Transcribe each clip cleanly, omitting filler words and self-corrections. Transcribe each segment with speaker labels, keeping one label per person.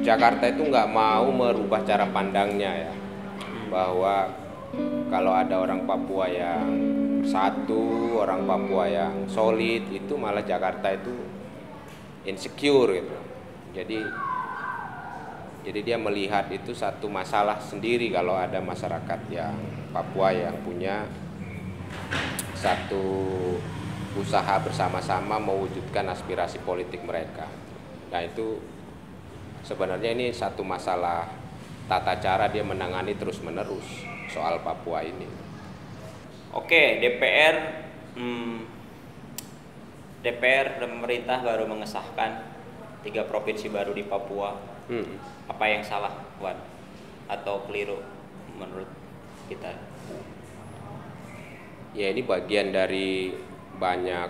Speaker 1: Jakarta itu nggak mau merubah cara pandangnya ya, bahwa kalau ada orang Papua yang bersatu, orang Papua yang solid, itu malah Jakarta itu insecure gitu. Jadi dia melihat itu satu masalah sendiri kalau ada masyarakat yang Papua yang punya satu usaha bersama-sama mewujudkan aspirasi politik mereka. Nah itu sebenarnya ini satu masalah tata cara dia menangani terus-menerus soal Papua ini.
Speaker 2: Oke, DPR dan pemerintah baru mengesahkan 3 provinsi baru di Papua. Apa yang salah, Wan? Atau keliru menurut kita?
Speaker 1: Ya ini bagian dari banyak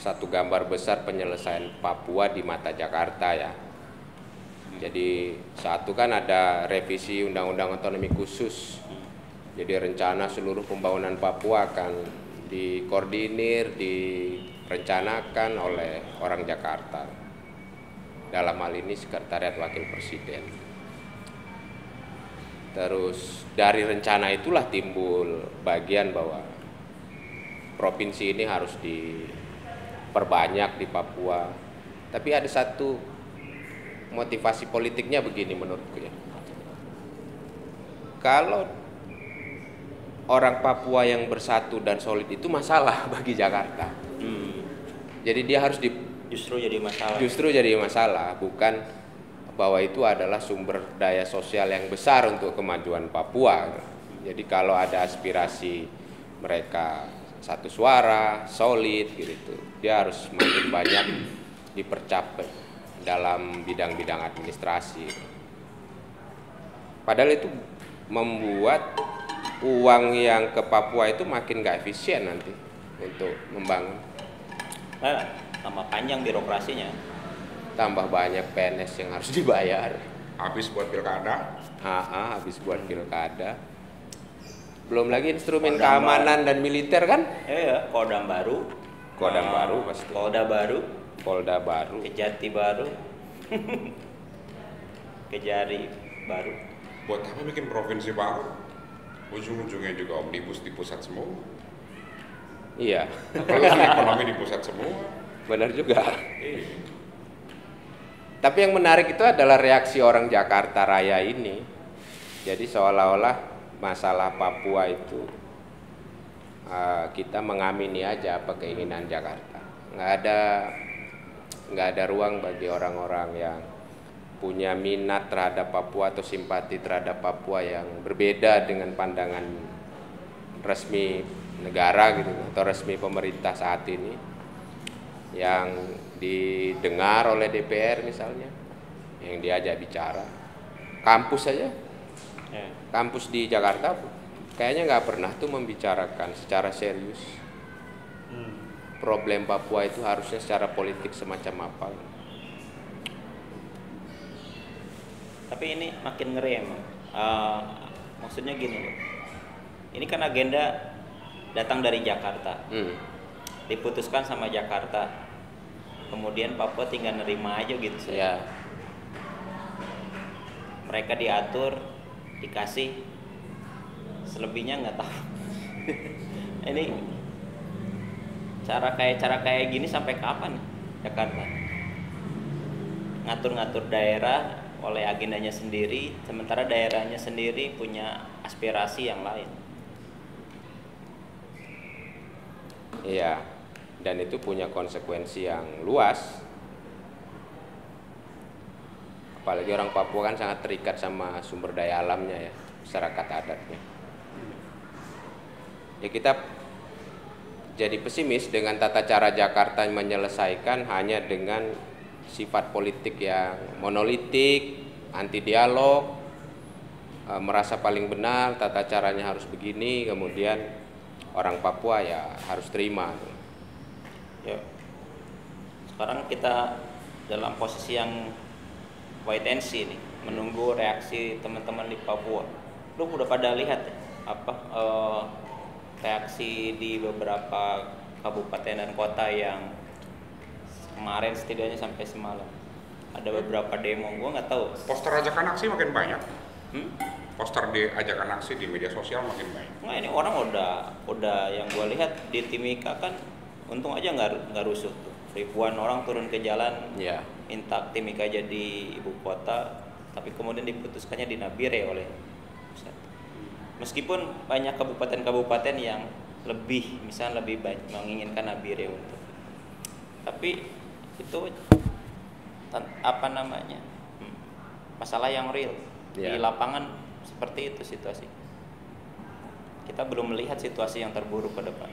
Speaker 1: satu gambar besar penyelesaian Papua di mata Jakarta ya. Jadi satu kan ada revisi Undang-Undang Otonomi Khusus. Jadi rencana seluruh pembangunan Papua akan dikoordinir, direncanakan oleh orang Jakarta. Dalam hal ini Sekretariat Wakil Presiden. Terus dari rencana itulah timbul bagian bahwa provinsi ini harus diperbanyak di Papua. Tapi ada satu motivasi politiknya begini menurutku ya. Kalau orang Papua yang bersatu dan solid itu masalah bagi Jakarta. Jadi dia harus
Speaker 2: Justru jadi
Speaker 1: masalah, bukan bahwa itu adalah sumber daya sosial yang besar untuk kemajuan Papua. Jadi kalau ada aspirasi mereka satu suara, solid gitu, dia harus makin banyak dipercapai dalam bidang-bidang administrasi. Padahal itu membuat uang yang ke Papua itu makin gak efisien nanti untuk membangun.
Speaker 2: Tambah panjang birokrasinya,
Speaker 1: tambah banyak PNS yang harus dibayar,
Speaker 3: habis buat pilkada.
Speaker 1: Habis buat pilkada. Belum lagi instrumen keamanan dan militer kan?
Speaker 2: Iya, Kodam baru
Speaker 1: pasti.
Speaker 2: Polda baru, Kejati baru, Kejari baru.
Speaker 3: Buat apa bikin provinsi baru? Ujung-ujungnya juga omnibus di pusat semua.
Speaker 1: Iya.
Speaker 3: Ekonomi di pusat semua.
Speaker 1: Benar juga. Tapi yang menarik itu adalah reaksi orang Jakarta Raya ini. Jadi seolah-olah masalah Papua itu kita mengamini aja apa keinginan Jakarta. Nggak ada ruang bagi orang-orang yang punya minat terhadap Papua atau simpati terhadap Papua yang berbeda dengan pandangan resmi negara gitu atau resmi pemerintah saat ini, yang didengar oleh DPR misalnya, yang diajak bicara. Kampus saja, kampus di Jakarta kayaknya nggak pernah tuh membicarakan secara serius problem Papua itu harusnya secara politik semacam apa.
Speaker 2: Tapi ini makin ngeri emang. Maksudnya gini loh, ini kan agenda datang dari Jakarta, diputuskan sama Jakarta, kemudian Papua tinggal nerima aja gitu sih.
Speaker 1: Ya.
Speaker 2: Mereka diatur, dikasih, selebihnya nggak tahu. Ini cara kayak gini sampai kapan Jakarta? Ngatur-ngatur daerah oleh agendanya sendiri, sementara daerahnya sendiri punya aspirasi yang lain.
Speaker 1: Iya, dan itu punya konsekuensi yang luas. Apalagi orang Papua kan sangat terikat sama sumber daya alamnya ya, masyarakat adatnya. Ya kita jadi pesimis dengan tata cara Jakarta menyelesaikan hanya dengan sifat politik yang monolitik, anti dialog, merasa paling benar, tata caranya harus begini, kemudian orang Papua ya harus terima.
Speaker 2: Ya. Sekarang kita dalam posisi yang wait and see nih, menunggu reaksi teman-teman di Papua. Lu udah pada lihat ya, reaksi di beberapa kabupaten dan kota yang kemarin setidaknya sampai semalam ada beberapa demo, gue nggak tahu.
Speaker 3: Poster ajakan aksi makin banyak. Poster di ajakan aksi di media sosial makin banyak.
Speaker 2: Nggak, ini orang udah yang gue lihat di Timika kan, untung aja nggak rusuh tuh. Ribuan orang turun ke jalan, minta Timika jadi ibu kota, tapi kemudian diputuskannya di Nabire oleh pusat. Meskipun banyak kabupaten-kabupaten yang lebih banyak menginginkan Nabire untuk, tapi itu masalah yang real di lapangan. Seperti itu situasi. Kita belum melihat situasi yang terburuk ke depan.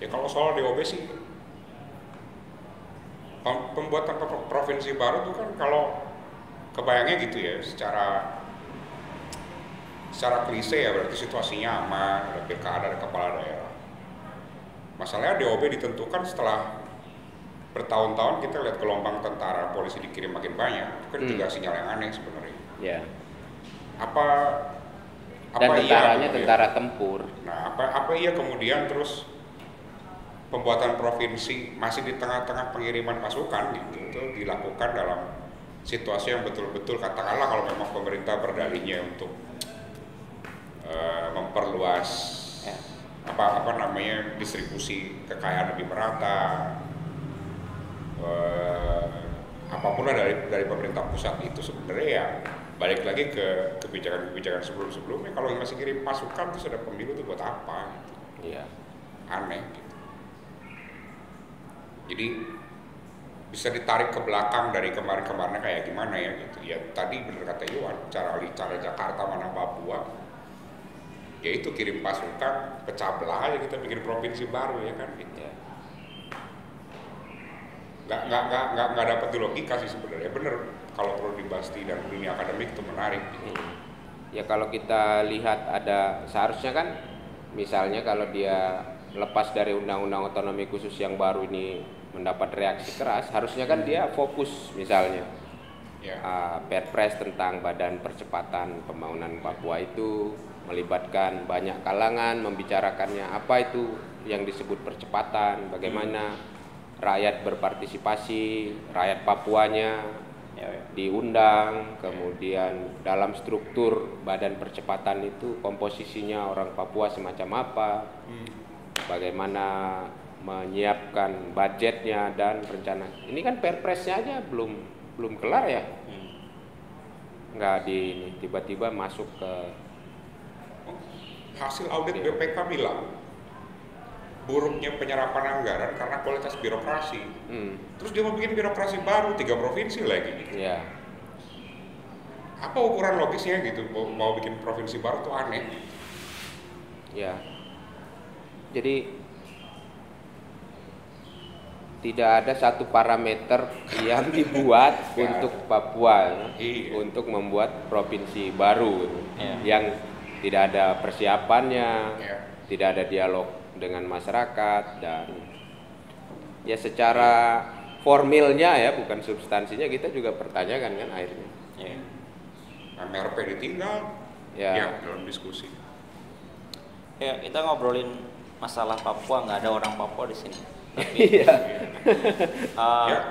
Speaker 3: Ya kalau soal DOB sih, pembuatan provinsi baru itu kan kalau kebayangnya gitu ya, secara klise ya berarti situasinya aman, ada pilkada, ada kepala daerah. Masalahnya DOB ditentukan setelah bertahun-tahun kita lihat gelombang tentara polisi dikirim makin banyak, itu kan juga sinyal yang aneh sebenarnya.
Speaker 1: Ya.
Speaker 3: Apa
Speaker 1: dan tentaranya tentara tempur.
Speaker 3: Nah, apa iya kemudian terus pembuatan provinsi masih di tengah-tengah pengiriman pasukan gitu itu dilakukan dalam situasi yang betul-betul katakanlah kalau memang pemerintah berdalihnya untuk memperluas distribusi kekayaan lebih merata, apapun lah dari pemerintah pusat itu sebenarnya ya balik lagi ke kebijakan sebelum-sebelumnya. Kalau masih kirim pasukan terus ada pemilu itu buat apa?
Speaker 1: Iya.
Speaker 3: Aneh gitu. Jadi bisa ditarik ke belakang dari kemarin-kemarinnya kayak gimana ya gitu. Ya tadi benar kata Iwan, cara Jakarta mana Papua. Ya itu kirim pasukan, pecah belah aja kita bikin provinsi baru ya kan gitu.
Speaker 1: Ya.
Speaker 3: Nggak dapat di logika sih sebenarnya. Bener kalau perlu dibahas dan dunia akademik itu menarik gitu.
Speaker 1: Ya kalau kita lihat ada seharusnya kan misalnya kalau dia lepas dari undang-undang otonomi khusus yang baru ini mendapat reaksi keras, harusnya kan dia fokus misalnya Perpres tentang Badan Percepatan Pembangunan Papua itu melibatkan banyak kalangan, membicarakannya apa itu yang disebut percepatan, bagaimana rakyat berpartisipasi, rakyat Papuanya diundang, kemudian dalam struktur badan percepatan itu komposisinya orang Papua semacam apa, bagaimana menyiapkan budgetnya dan rencana. Ini kan perpresnya aja belum kelar ya, nggak tiba-tiba masuk ke
Speaker 3: hasil audit BPK bilang buruknya penyerapan anggaran karena kualitas birokrasi. Terus dia mau bikin birokrasi baru 3 provinsi lagi.
Speaker 1: Ya.
Speaker 3: Apa ukuran logisnya gitu? Mau bikin provinsi baru tuh aneh.
Speaker 1: Ya. Jadi tidak ada satu parameter yang dibuat untuk Papua untuk membuat provinsi baru yang tidak ada persiapannya, tidak ada dialog dengan masyarakat, dan ya secara formilnya ya bukan substansinya kita juga pertanyakan kan akhirnya.
Speaker 3: MRP ditinggal dalam diskusi.
Speaker 2: Ya kita ngobrolin masalah Papua, nggak ada orang Papua di sini.
Speaker 1: Iya.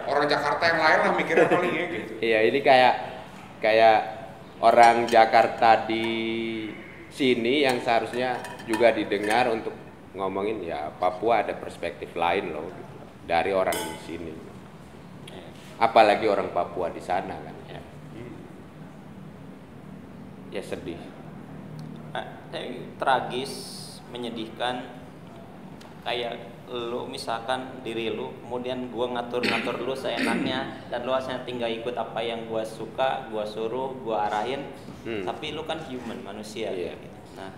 Speaker 3: Orang Jakarta yang lain lah mikirnya kali ya gitu.
Speaker 1: Iya, ini kayak orang Jakarta di sini yang seharusnya juga didengar untuk ngomongin ya Papua ada perspektif lain loh gitu, dari orang di sini. Apalagi orang Papua di sana kan. Ya sedih.
Speaker 2: Tragis, menyedihkan. Kayak lu misalkan diri lu, kemudian gua ngatur lu seenaknya dan lu asal tinggal ikut apa yang gua suka, gua suruh, gua arahin. Tapi lu kan human, manusia gitu. Nah,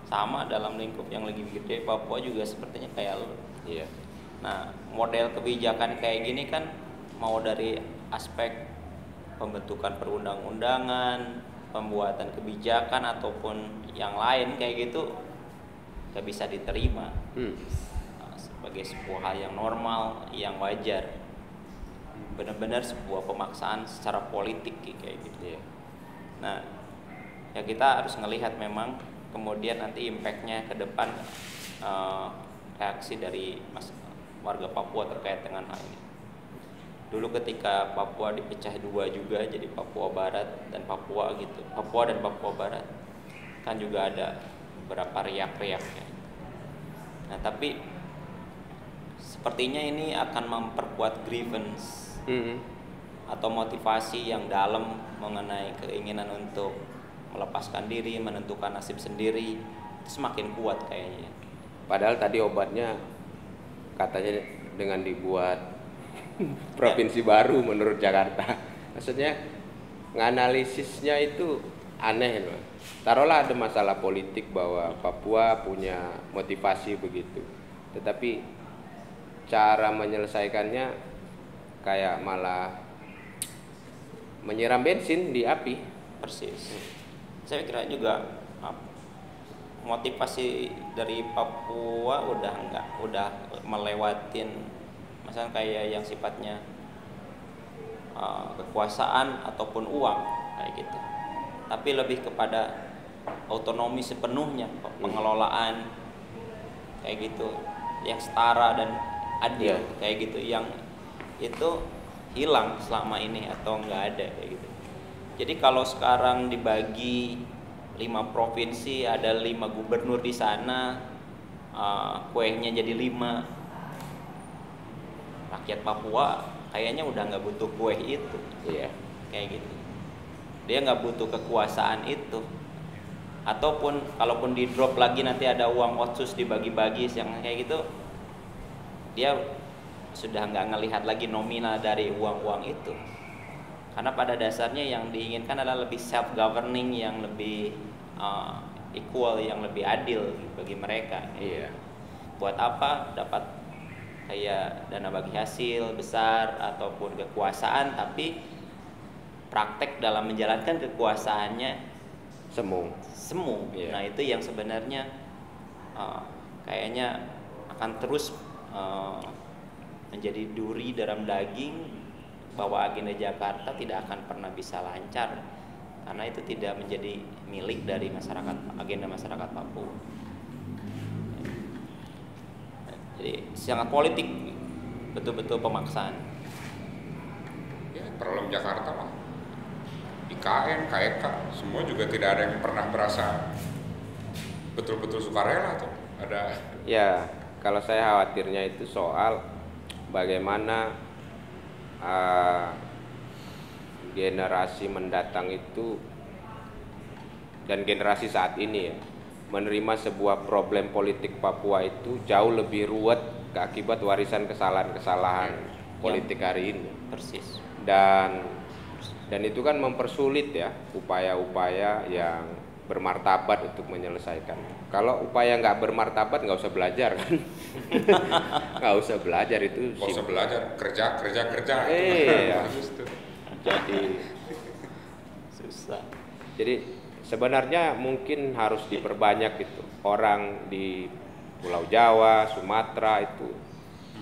Speaker 2: sama dalam lingkup yang lebih gede, Papua juga sepertinya kayak lu. Nah, model kebijakan kayak gini kan mau dari aspek pembentukan perundang-undangan, pembuatan kebijakan ataupun yang lain kayak gitu gak bisa diterima sebagai sebuah hal yang normal, yang wajar. Benar-benar sebuah pemaksaan secara politik kayak gitu. Nah, ya kita harus ngelihat memang kemudian nanti impactnya ke depan, reaksi dari warga Papua terkait dengan hal ini. dulu ketika Papua dipecah dua juga jadi Papua Barat dan Papua gitu, Papua dan Papua Barat kan juga ada beberapa riak-riaknya. Nah tapi sepertinya ini akan memperkuat grievance atau motivasi yang dalam mengenai keinginan untuk melepaskan diri, menentukan nasib sendiri, itu semakin kuat kayaknya.
Speaker 1: Padahal tadi obatnya katanya dengan dibuat provinsi baru menurut Jakarta. Maksudnya nganalisisnya itu aneh loh. Taruhlah ada masalah politik bahwa Papua punya motivasi begitu, tetapi cara menyelesaikannya kayak malah menyiram bensin di api.
Speaker 2: Persis. Saya kira juga motivasi dari Papua udah melewatin misalnya kayak yang sifatnya kekuasaan ataupun uang kayak gitu, tapi lebih kepada otonomi sepenuhnya, pengelolaan kayak gitu yang setara dan adil kayak gitu, yang itu hilang selama ini atau nggak ada kayak gitu. Jadi kalau sekarang dibagi 5 provinsi, ada 5 gubernur di sana, kuenya jadi 5. Rakyat Papua kayaknya udah nggak butuh kue itu, kayak gitu. Dia nggak butuh kekuasaan itu, ataupun kalaupun di drop lagi nanti ada uang otsus dibagi-bagi yang kayak gitu, dia sudah nggak ngelihat lagi nominal dari uang-uang itu, karena pada dasarnya yang diinginkan adalah lebih self governing, yang lebih equal, yang lebih adil bagi mereka. Buat apa dapat kayak dana bagi hasil besar ataupun kekuasaan, tapi praktek dalam menjalankan kekuasaannya semu. Nah itu yang sebenarnya kayaknya akan terus menjadi duri dalam daging, bahwa agenda Jakarta tidak akan pernah bisa lancar karena itu tidak menjadi milik dari masyarakat, agenda masyarakat Papua. Jadi sangat politik, betul-betul pemaksaan.
Speaker 3: Ya, problem Jakarta lah. IKN, KEK, semua juga tidak ada yang pernah merasa betul-betul sukarela tuh. Ada.
Speaker 1: Ya, kalau saya khawatirnya itu soal bagaimana generasi mendatang itu dan generasi saat ini ya menerima sebuah problem politik Papua itu jauh lebih ruwet akibat warisan kesalahan-kesalahan politik hari ini.
Speaker 2: Persis.
Speaker 1: Dan itu kan mempersulit ya upaya-upaya yang bermartabat untuk menyelesaikan. Kalau upaya nggak bermartabat nggak usah belajar kan. Nggak usah belajar itu.
Speaker 3: Nggak usah belajar, kerja.
Speaker 1: Iya. Jadi
Speaker 2: susah.
Speaker 1: Jadi sebenarnya mungkin harus diperbanyak gitu. Orang di Pulau Jawa, Sumatera itu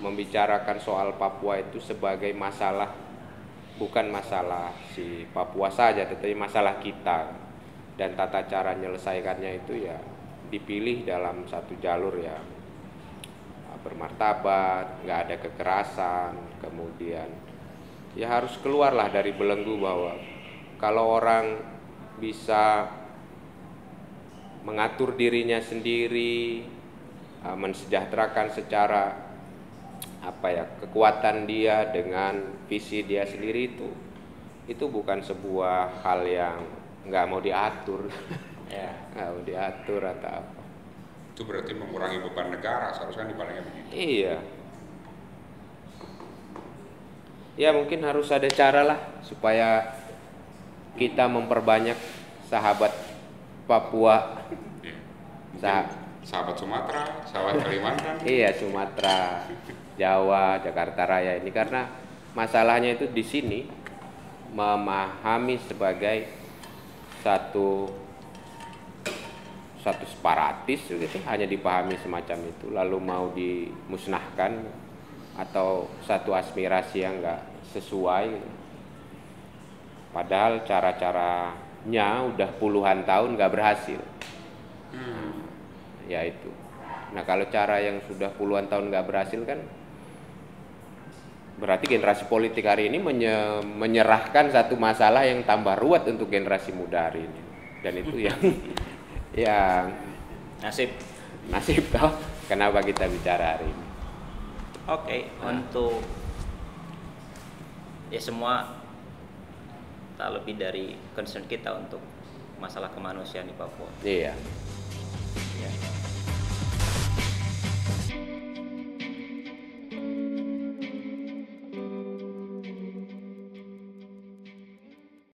Speaker 1: membicarakan soal Papua itu sebagai masalah, bukan masalah si Papua saja, tetapi masalah kita. Dan tata cara menyelesaikannya itu ya dipilih dalam satu jalur yang bermartabat, nggak ada kekerasan, kemudian ya harus keluarlah dari belenggu bahwa kalau orang bisa mengatur dirinya sendiri, mensejahterakan secara kekuatan dia dengan visi dia sendiri, itu bukan sebuah hal yang nggak mau diatur. Nggak mau diatur atau apa.
Speaker 3: Itu berarti mengurangi beban negara, seharusnya dipandangnya begitu.
Speaker 1: Iya. Ya mungkin harus ada cara lah supaya kita memperbanyak sahabat Papua.
Speaker 3: Sahabat Sumatera, sahabat Kalimantan.
Speaker 1: Iya, Sumatera, Jawa, Jakarta Raya ini, karena masalahnya itu di sini memahami sebagai satu separatis gitu, hanya dipahami semacam itu lalu mau dimusnahkan, atau satu aspirasi yang enggak sesuai gitu. Padahal cara-caranya udah puluhan tahun nggak berhasil. Ya itu. Nah kalau cara yang sudah puluhan tahun nggak berhasil kan Berarti generasi politik hari ini menyerahkan satu masalah yang tambah ruwet untuk generasi muda hari ini. Dan itu yang yang nasib toh. Kenapa kita bicara hari ini?
Speaker 2: Oke, untuk ya semua tak lebih dari concern kita untuk masalah kemanusiaan di Papua.
Speaker 1: Iya.
Speaker 2: Ya.